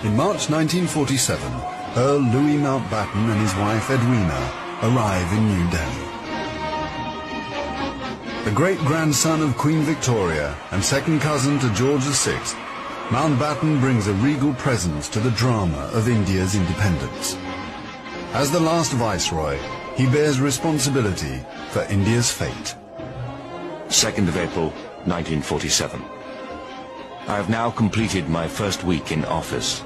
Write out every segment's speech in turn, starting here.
In March 1947, Earl Louis Mountbatten and his wife Edwina arrive in New Delhi. The great-grandson of Queen Victoria and second cousin to George VI, Mountbatten brings a regal presence to the drama of India's independence. As the last viceroy, he bears responsibility for India's fate. 2nd of April, 1947. I have now completed my first week in office.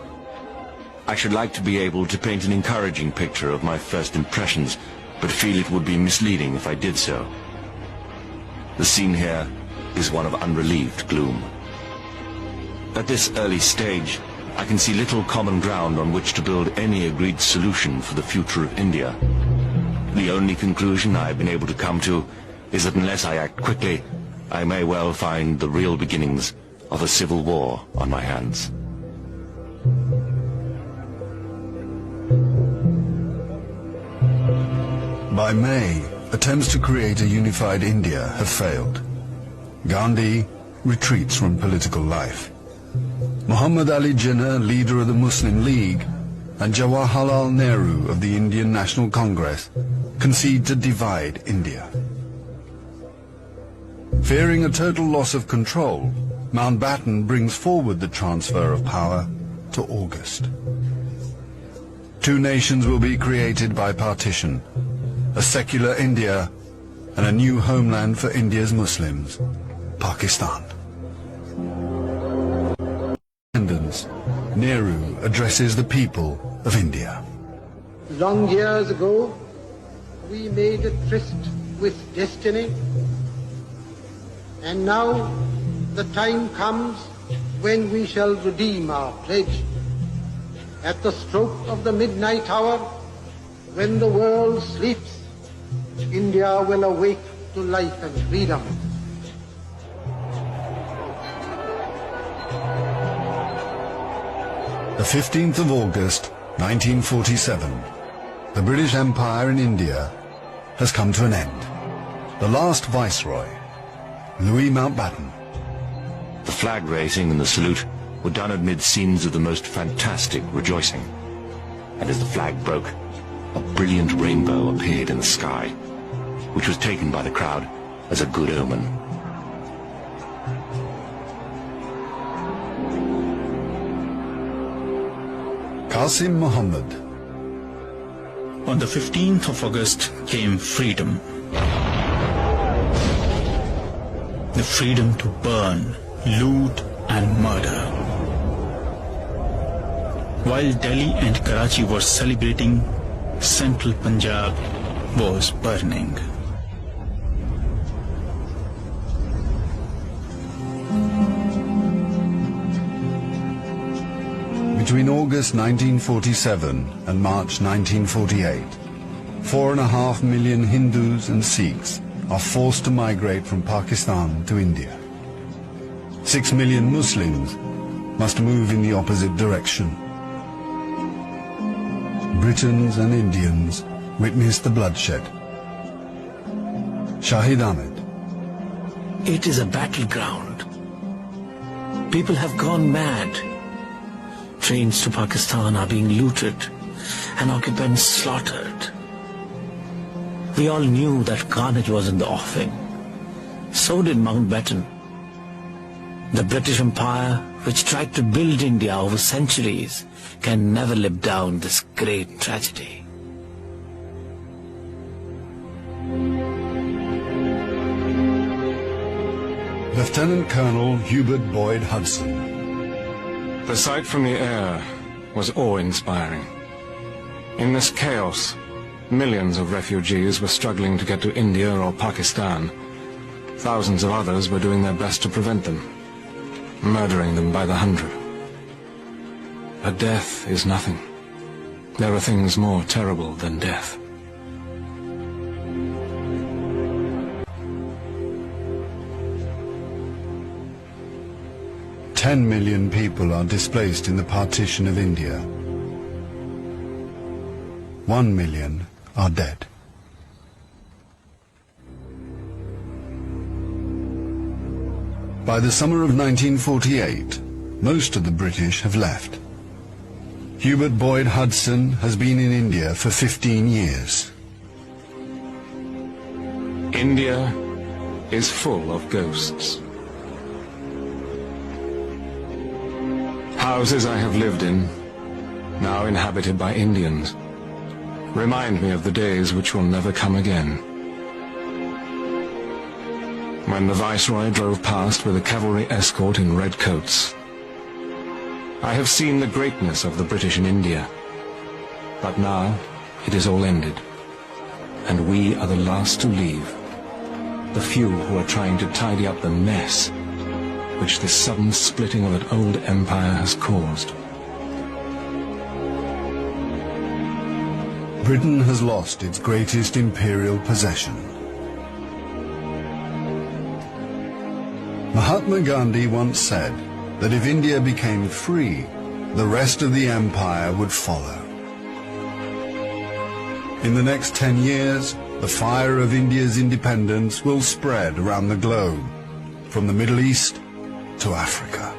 I should like to be able to paint an encouraging picture of my first impressions, but feel it would be misleading if I did so. The scene here is one of unrelieved gloom. At this early stage, I can see little common ground on which to build any agreed solution for the future of India. The only conclusion I have been able to come to is that unless I act quickly, I may well find the real beginnings of a civil war on my hands. By May, attempts to create a unified India have failed. Gandhi retreats from political life. Muhammad Ali Jinnah, leader of the Muslim League, and Jawaharlal Nehru of the Indian National Congress concede to divide India. Fearing a total loss of control, Mountbatten brings forward the transfer of power to August. Two nations will be created by partition, a secular India and a new homeland for India's Muslims, Pakistan. Nehru addresses the people of India. Long years ago, we made a tryst with destiny, and now the time comes when we shall redeem our pledge. At the stroke of the midnight hour, when the world sleeps, India will awake to life and freedom. The 15th of August, 1947, the British Empire in India has come to an end. The last viceroy, Louis Mountbatten. The flag raising and the salute were done amid scenes of the most fantastic rejoicing. And as the flag broke, a brilliant rainbow appeared in the sky, which was taken by the crowd as a good omen. Qasim Muhammad. On the 15th of August came freedom. The freedom to burn, loot and murder. While Delhi and Karachi were celebrating, central Punjab was burning. Between August 1947 and March 1948, 4.5 million Hindus and Sikhs are forced to migrate from Pakistan to India. 6 million Muslims must move in the opposite direction. Britons and Indians witness the bloodshed. Shahid Ahmed. It is a battleground. People have gone mad. Trains to Pakistan are being looted and occupants slaughtered. We all knew that carnage was in the offing. So did Mountbatten. The British Empire, which tried to build India over centuries, can never live down this great tragedy. Lieutenant Colonel Hubert Boyd Hudson. The sight from the air was awe-inspiring. In this chaos, millions of refugees were struggling to get to India or Pakistan. Thousands of others were doing their best to prevent them, murdering them by the hundred. But death is nothing. There are things more terrible than death. Ten million people are displaced in the partition of India. 1 million are dead. By the summer of 1948, most of the British have left. Hubert Boyd Hudson has been in India for 15 years. India is full of ghosts. Houses I have lived in, now inhabited by Indians, remind me of the days which will never come again. When the Viceroy drove past with a cavalry escort in red coats, I have seen the greatness of the British in India, but now it is all ended, and we are the last to leave, the few who are trying to tidy up the mess which this sudden splitting of an old empire has caused. Britain has lost its greatest imperial possession. Mahatma Gandhi once said that if India became free, the rest of the empire would follow. In the next 10 years, the fire of India's independence will spread around the globe, from the Middle East to Africa.